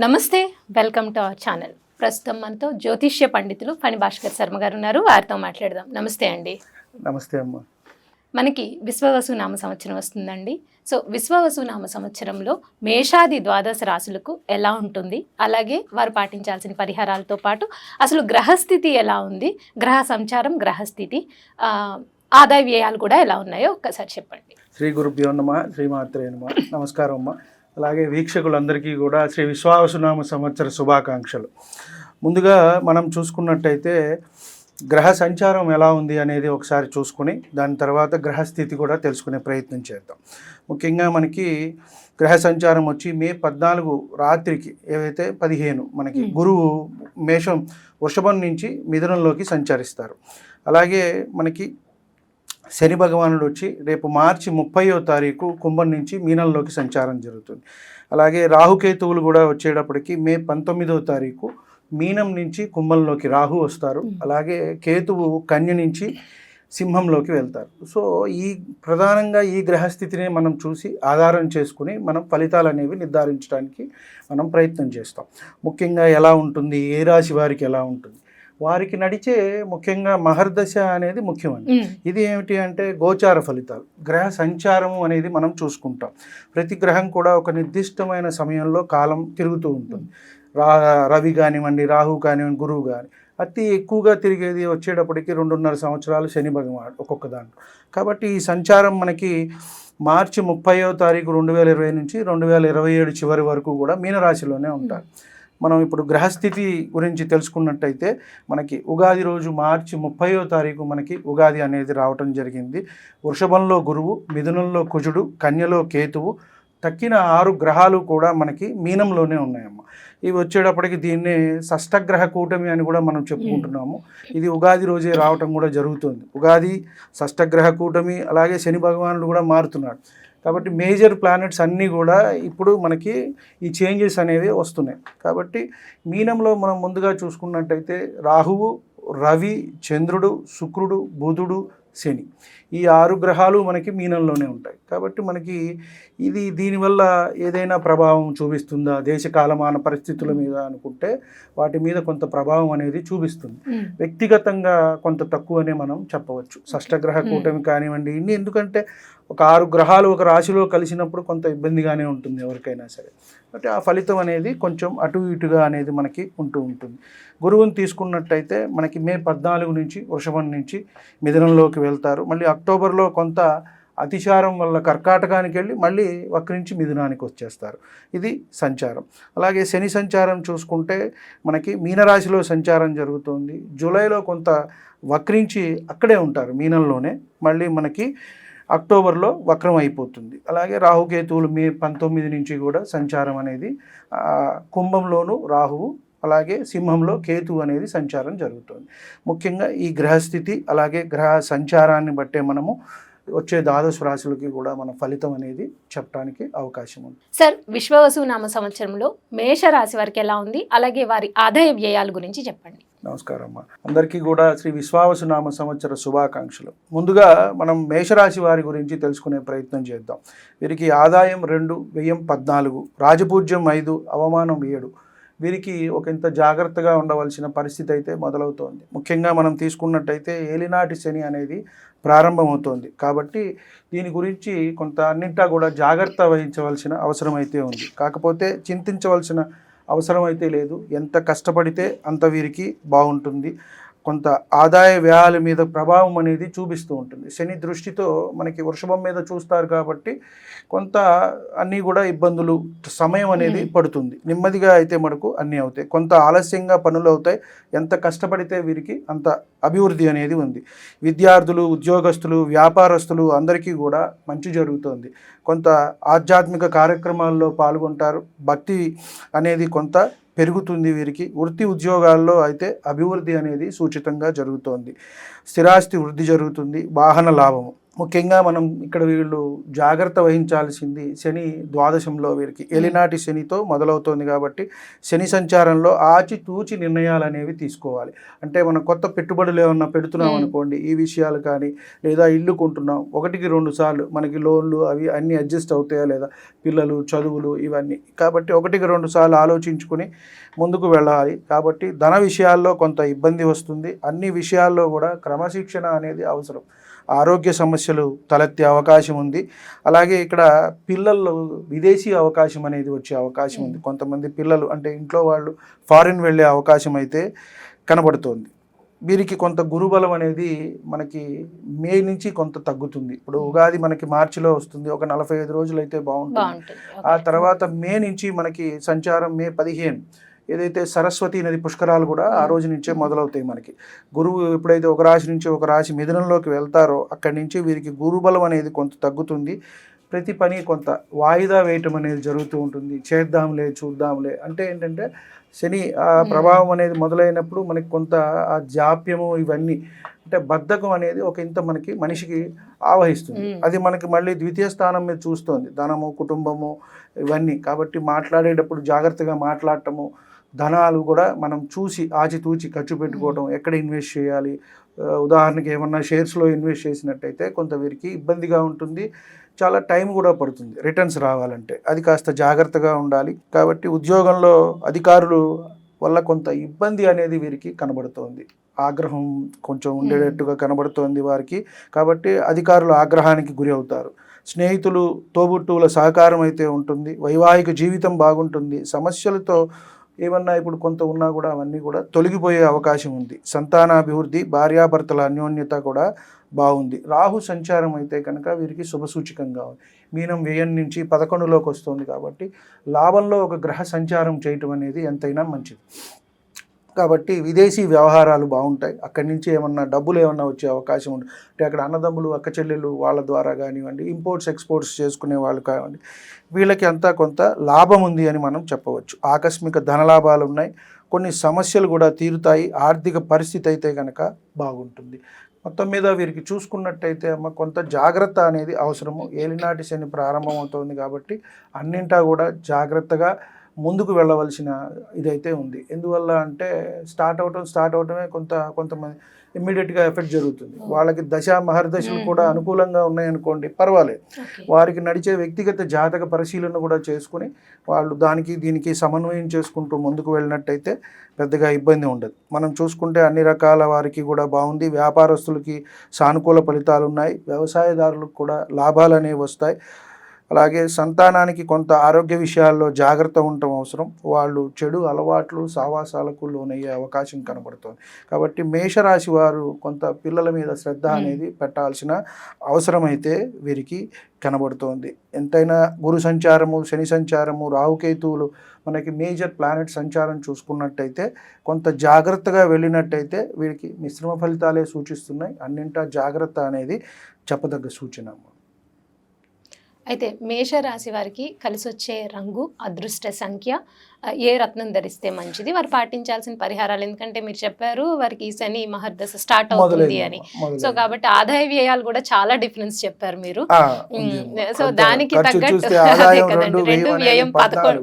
నమస్తే, welcome to our channel. ప్రస్తుతం మనతో జ్యోతిష్య పండితులు ఫణి భాస్కర్ శర్మ గారు ఉన్నారు. వారితో మాట్లాడదాం. నమస్తే అండి. నమస్తే అమ్మ. మనకి విశ్వవసు నామ సంవత్సరం వస్తుందండి. సో విశ్వవసు నామ సంవత్సరంలో మేషాది ద్వాదశ రాశులకు ఎలా ఉంటుంది, అలాగే వారు పాటించాల్సిన పరిహారాలతో పాటు అసలు గ్రహస్థితి ఎలా ఉంది, గ్రహ సంచారం, గ్రహస్థితి, ఆదాయ వ్యయాలు కూడా ఎలా ఉన్నాయో ఒక్కసారి చెప్పండి. శ్రీ గురుభ్యో నమః, శ్రీమాత్రే నమః. నమస్కారం అమ్మ. అలాగే వీక్షకులందరికీ కూడా శ్రీ విశ్వావసునామ సంవత్సర శుభాకాంక్షలు. ముందుగా మనం చూసుకున్నట్టయితే గ్రహ సంచారం ఎలా ఉంది అనేది ఒకసారి చూసుకుని దాని తర్వాత గ్రహస్థితి కూడా తెలుసుకునే ప్రయత్నం చేద్దాం. ముఖ్యంగా మనకి గ్రహ సంచారం వచ్చి మే 14 రాత్రికి ఏవైతే 15 మనకి గురువు మేషం వృషభం నుంచి మిథునంలోకి సంచరిస్తారు. అలాగే మనకి శని భగవానుడు వచ్చి రేపు మార్చి 30వ తారీఖు కుంభం నుంచి మీనంలోకి సంచారం జరుగుతుంది. అలాగే రాహుకేతువులు కూడా వచ్చేటప్పటికి మే 19వ తారీఖు మీనం నుంచి కుంభంలోకి రాహు వస్తారు. అలాగే కేతువు కన్య నుంచి సింహంలోకి వెళ్తారు. సో ప్రధానంగా ఈ గ్రహస్థితిని మనం చూసి ఆధారం చేసుకుని మనం ఫలితాలు అనేవి నిర్ధారించడానికి మనం ప్రయత్నం చేస్తాం. ముఖ్యంగా ఎలా ఉంటుంది, ఏ రాశి వారికి ఎలా ఉంటుంది, వారికి నడిచే ముఖ్యంగా మహర్దశ అనేది ముఖ్యమండి. ఇది ఏమిటి అంటే గోచార ఫలితాలు, గ్రహ సంచారము అనేది మనం చూసుకుంటాం. ప్రతి గ్రహం కూడా ఒక నిర్దిష్టమైన సమయంలో కాలం తిరుగుతూ ఉంటుంది. రవి కానివ్వండి, రాహు కానివ్వండి, గురువు కానీ అతి ఎక్కువగా తిరిగేది వచ్చేటప్పటికి 2.5 సంవత్సరాలు శని భగవానుడు ఒక్కొక్క దాంట్లో. కాబట్టి ఈ సంచారం మనకి మార్చి 30వ తారీఖు 2020 నుంచి 2027 చివరి వరకు కూడా మీనరాశిలోనే ఉంటారు. మనం ఇప్పుడు గ్రహస్థితి గురించి తెలుసుకున్నట్టయితే మనకి ఉగాది రోజు మార్చి 30వ తారీఖు మనకి ఉగాది అనేది రావటం జరిగింది. వృషభంలో గురువు, మిథునంలో కుజుడు, కన్యలో కేతువు, తక్కిన 6 గ్రహాలు కూడా మనకి మీనంలోనే ఉన్నాయమ్మ. ఇవి వచ్చేటప్పటికి దీన్ని షష్టగ్రహ కూటమి అని కూడా మనం చెప్పుకుంటున్నాము. ఇది ఉగాది రోజే రావటం కూడా జరుగుతుంది. ఉగాది, షష్టగ్రహ కూటమి, అలాగే శని భగవానుడు కూడా మారుతున్నాడు. కాబట్టి మేజర్ ప్లానెట్స్ అన్నీ కూడా ఇప్పుడు మనకి ఈ చేంజెస్ అనేవి వస్తున్నాయి. కాబట్టి మీనంలో మనం ముందుగా చూసుకున్నట్టయితే రాహువు, రవి, చంద్రుడు, శుక్రుడు, బుధుడు, శని, ఈ 6 గ్రహాలు మనకి మీనంలోనే ఉంటాయి. కాబట్టి మనకి దీనివల్ల ఏదైనా ప్రభావం చూపిస్తుందా దేశ కాలమాన పరిస్థితుల మీద అనుకుంటే వాటి మీద కొంత ప్రభావం అనేది చూపిస్తుంది. వ్యక్తిగతంగా కొంత తక్కువనే మనం చెప్పవచ్చు. షష్టగ్రహ కూటమి కానివ్వండి, ఎందుకంటే ఒక 6 గ్రహాలు ఒక రాశిలో కలిసినప్పుడు కొంత ఇబ్బందిగానే ఉంటుంది ఎవరికైనా సరే. కాబట్టి ఆ ఫలితం అనేది కొంచెం అటు ఇటుగా అనేది మనకి ఉంటుంది. గురువుని తీసుకున్నట్టయితే మనకి మే 14 నుంచి వృషభం నుంచి మిథునంలోకి వెళ్తారు. మళ్ళీ అక్టోబర్లో కొంత అతిచారం వల్ల కర్కాటకానికి వెళ్ళి మళ్ళీ వక్రించి మిథునానికి వచ్చేస్తారు. ఇది సంచారం. అలాగే శని సంచారం చూసుకుంటే మనకి మీనరాశిలో సంచారం జరుగుతుంది. జూలైలో కొంత వక్రించి అక్కడే ఉంటారు మీనంలోనే, మళ్ళీ మనకి అక్టోబర్లో వక్రం అయిపోతుంది. అలాగే రాహుకేతువులు మే 19 నుంచి కూడా సంచారం అనేది కుంభంలోను రాహువు, అలాగే సింహంలో కేతువు అనేది సంచారం జరుగుతుంది. ముఖ్యంగా ఈ గ్రహస్థితి అలాగే గ్రహ సంచారాన్ని బట్టే మనము వచ్చే ద్వాదశ రాశులకి కూడా మన ఫలితం అనేది చెప్పడానికి అవకాశం ఉంది. సార్, విశ్వవసు నామ సంవత్సరంలో మేషరాశి వారికి ఎలా ఉంది, అలాగే వారి ఆదాయ వ్యయాల గురించి చెప్పండి. నమస్కారం అమ్మ. అందరికీ కూడా శ్రీ విశ్వావసునామ సంవత్సర శుభాకాంక్షలు. ముందుగా మనం మేషరాశి వారి గురించి తెలుసుకునే ప్రయత్నం చేద్దాం. వీరికి ఆదాయం 2, వ్యయం 14, రాజపూజ్యం 5, అవమానం 7. వీరికి ఇంత జాగ్రత్తగా ఉండవలసిన పరిస్థితి అయితే మొదలవుతోంది. ముఖ్యంగా మనం తీసుకున్నట్టయితే ఏలినాటి శని అనేది ప్రారంభమవుతోంది. కాబట్టి దీని గురించి కొంత అన్నింటా కూడా జాగ్రత్త వహించవలసిన అవసరం అయితే ఉంది. కాకపోతే చింతించవలసిన అవసరం అయితే లేదు. ఎంత కష్టపడితే అంత వీరికి బాగుంటుంది. కొంత ఆదాయ వ్యయాల మీద ప్రభావం అనేది చూపిస్తూ ఉంటుంది. శని దృష్టితో మనకి వృషభం మీద చూస్తారు కాబట్టి కొంత అన్నీ కూడా ఇబ్బందులు, సమయం అనేది పడుతుంది. నెమ్మదిగా అయితే మనకు అన్నీ అవుతాయి. కొంత ఆలస్యంగా పనులు అవుతాయి. ఎంత కష్టపడితే వీరికి అంత అభివృద్ధి అనేది ఉంది. విద్యార్థులు, ఉద్యోగస్తులు, వ్యాపారస్తులు అందరికీ కూడా మంచి జరుగుతుంది. కొంత ఆధ్యాత్మిక కార్యక్రమాల్లో పాల్గొంటారు. భక్తి అనేది కొంత పెరుగుతుంది వీరికి. వృత్తి ఉద్యోగాల్లో అయితే అభివృద్ధి అనేది సూచితంగా జరుగుతోంది. స్థిరాస్తి వృద్ధి జరుగుతుంది. వాహన లాభము, ముఖ్యంగా మనం ఇక్కడ వీళ్ళు జాగ్రత్త వహించాల్సింది శని ద్వాదశంలో వీరికి ఏలినాటి శనితో మొదలవుతోంది కాబట్టి శని సంచారంలో ఆచితూచి నిర్ణయాలు అనేవి తీసుకోవాలి. అంటే మనం కొత్త పెట్టుబడులు ఏమన్నా పెడుతున్నాం అనుకోండి, ఈ విషయాలు కానీ లేదా ఇల్లు కొంటున్నాం, 1-2 సార్లు మనకి లోన్లు అవి అన్నీ అడ్జస్ట్ అవుతాయా లేదా, పిల్లలు చదువులు ఇవన్నీ, కాబట్టి 1-2 సార్లు ఆలోచించుకుని ముందుకు వెళ్ళాలి. కాబట్టి ధన విషయాల్లో కొంత ఇబ్బంది వస్తుంది. అన్ని విషయాల్లో కూడా క్రమశిక్షణ అనేది అవసరం. ఆరోగ్య సమస్యలు తలెత్తే అవకాశం ఉంది. అలాగే ఇక్కడ పిల్లలు విదేశీ అవకాశం అనేది వచ్చే అవకాశం ఉంది. కొంతమంది పిల్లలు అంటే ఇంట్లో వాళ్ళు ఫారిన్ వెళ్ళే అవకాశం అయితే కనబడుతోంది. వీరికి కొంత గురుబలం అనేది మనకి మే నుంచి కొంత తగ్గుతుంది. ఇప్పుడు ఉగాది మనకి మార్చిలో వస్తుంది, ఒక 45 రోజులు అయితే బాగుంటుంది. ఆ తర్వాత మే నుంచి మనకి సంచారం మే 15 ఏదైతే సరస్వతి నది పుష్కరాలు కూడా ఆ రోజు నుంచే మొదలవుతాయి. మనకి గురువు ఎప్పుడైతే ఒక రాశి నుంచి ఒక రాశి మిథునంలోకి వెళ్తారో అక్కడి నుంచి వీరికి గురుబలం అనేది కొంత తగ్గుతుంది. ప్రతి పని కొంత వాయిదా వేయటం అనేది జరుగుతూ ఉంటుంది. చేద్దాంలే చూద్దాంలే అంటే ఏంటంటే శని ఆ ప్రభావం అనేది మొదలైనప్పుడు మనకి కొంత ఆ జాప్యము ఇవన్నీ అంటే బద్ధకం అనేది ఒక ఇంత మనకి మనిషికి ఆవహిస్తుంది. అది మనకి మళ్ళీ ద్వితీయ స్థానం మీద చూస్తుంది, ధనము కుటుంబము ఇవన్నీ. కాబట్టి మాట్లాడేటప్పుడు జాగ్రత్తగా మాట్లాడటము, ధనాలు కూడా మనం చూసి ఆచితూచి ఖర్చు పెట్టుకోవడం, ఎక్కడ ఇన్వెస్ట్ చేయాలి, ఉదాహరణకి ఏమన్నా షేర్స్లో ఇన్వెస్ట్ చేసినట్టయితే కొంత వీరికి ఇబ్బందిగా ఉంటుంది. చాలా టైం కూడా పడుతుంది రిటర్న్స్ రావాలంటే, అది కాస్త జాగ్రత్తగా ఉండాలి. కాబట్టి ఉద్యోగంలో అధికారులు వల్ల కొంత ఇబ్బంది అనేది వీరికి కనబడుతోంది. ఆగ్రహం కొంచెం ఉండేటట్టుగా కనబడుతోంది వారికి. కాబట్టి అధికారులు ఆగ్రహానికి గురి అవుతారు. స్నేహితులు తోబుట్టువుల సహకారం అయితే ఉంటుంది. వైవాహిక జీవితం బాగుంటుంది. సమస్యలతో ఏమన్నా ఇప్పుడు కొంత ఉన్నా కూడా అవన్నీ కూడా తొలగిపోయే అవకాశం ఉంది. సంతానాభివృద్ధి, భార్యాభర్తల అన్యోన్యత కూడా బాగుంది. రాహు సంచారం అయితే కనుక వీరికి శుభసూచకంగా ఉంది. మీనం వ్యయం నుంచి 11లోకి వస్తుంది కాబట్టి లాభంలో ఒక గ్రహ సంచారం చేయటం అనేది ఎంతైనా మంచిది. కాబట్టి విదేశీ వ్యవహారాలు బాగుంటాయి. అక్కడి నుంచి ఏమన్నా డబ్బులు ఏమన్నా వచ్చే అవకాశం ఉంది. అంటే అక్కడ అన్నదమ్ములు అక్క చెల్లెలు వాళ్ళ ద్వారా కానివ్వండి, ఇంపోర్ట్స్ ఎక్స్పోర్ట్స్ చేసుకునే వాళ్ళు కానివ్వండి, వీళ్ళకి అంతా కొంత లాభం ఉంది అని మనం చెప్పవచ్చు. ఆకస్మిక ధనలాభాలు ఉన్నాయి. కొన్ని సమస్యలు కూడా తీరుతాయి. ఆర్థిక పరిస్థితి అయితే కనుక బాగుంటుంది. మొత్తం మీద వీరికి చూసుకున్నట్టయితే కొంత జాగ్రత్త అనేది అవసరము. ఏలినాటి శని ప్రారంభమవుతోంది కాబట్టి అన్నింటా కూడా జాగ్రత్తగా ముందుకు వెళ్ళవలసిన ఇదైతే ఉంది. ఎందువల్ల అంటే స్టార్ట్ అవటమే కొంతమంది ఇమ్మీడియట్గా ఎఫెక్ట్ జరుగుతుంది. వాళ్ళకి దశ మహర్దశలు కూడా అనుకూలంగా ఉన్నాయనుకోండి, పర్వాలేదు. వారికి నడిచే వ్యక్తిగత జాతక పరిశీలన కూడా చేసుకుని వాళ్ళు దానికి దీనికి సమన్వయం చేసుకుంటూ ముందుకు వెళ్ళినట్టయితే పెద్దగా ఇబ్బంది ఉండదు. మనం చూసుకుంటే అన్ని రకాల వారికి కూడా బాగుంది. వ్యాపారస్తులకి సానుకూల ఫలితాలు ఉన్నాయి. వ్యవసాయదారులకు కూడా లాభాలు అనేవి వస్తాయి. అలాగే సంతానానికి కొంత ఆరోగ్య విషయాల్లో జాగ్రత్త ఉండటం అవసరం. వాళ్ళు చెడు అలవాట్లు సావాసాలకు లోనయ్యే అవకాశం కనబడుతుంది. కాబట్టి మేషరాశి వారు కొంత పిల్లల మీద శ్రద్ధ అనేది పెట్టాల్సిన అవసరం అయితే వీరికి కనబడుతోంది. ఎంతైనా గురు సంచారము, శని సంచారము, రాహుకేతువులు మనకి మేజర్ ప్లానెట్ సంచారం చూసుకున్నట్టయితే కొంత జాగ్రత్తగా వెళ్ళినట్టయితే వీరికి మిశ్రమ ఫలితాలే సూచిస్తున్నాయి. అన్నింటా జాగ్రత్త అనేది చెప్పదగ్గ సూచన. అయితే మేషరాశి వారికి కలిసి వచ్చే రంగు, అదృష్ట సంఖ్య, ఏ రత్నం ధరిస్తే మంచిది, వారు పాటించాల్సిన పరిహారాలు? ఎందుకంటే మీరు చెప్పారు వారికి శని మహర్దశ స్టార్ట్ అవుతుంది అని. సో కాబట్టి ఆదాయ వ్యయాలు కూడా చాలా డిఫరెన్స్ చెప్పారు మీరు. సో దానికి తగ్గట్టు అదే కదండి, 2 వ్యయం 14